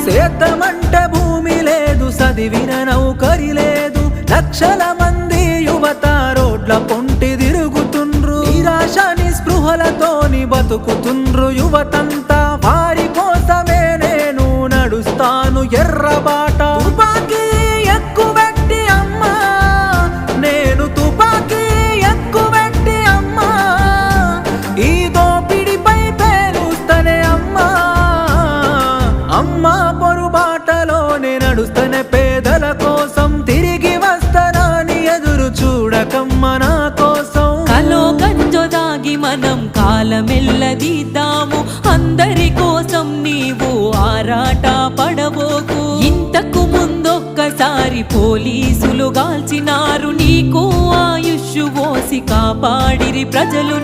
సేద్యమంటే భూమి లేదు, చదివిన నౌకరి లేదు, లక్షల మంది యువత రోడ్ల పొంటి తిరుగుతుండ్రు, నిరాశ నిస్పృహలతోని బతుకుతుండ్రు యువతంతా. వారి కోసమే నేను నడుస్తాను ఎర్రబాట. తుపాకీ ఎక్కువెట్టి అమ్మా, నేను తుపాకీ ఎక్కువెట్టి అమ్మా, ఈ దోపిడిపై పేలుస్తనే అమ్మా. అమ్మా పొరుబాటలోనే నడుస్తనే పేదల కోసం, తిరిగి వస్తానని ఎదురు చూడకమ్మ నా కోసం. కలో గంజో దాగి మనం కాలమెల్లదీద్దాము, అందరి కోసం నీవు ఆరాట పడబోకు. ఇంతకు ముందొక్కసారి పోలీసులు గాల్చినారు, నీకు ఆయుష్ పోసి కాపాడిరి ప్రజలు.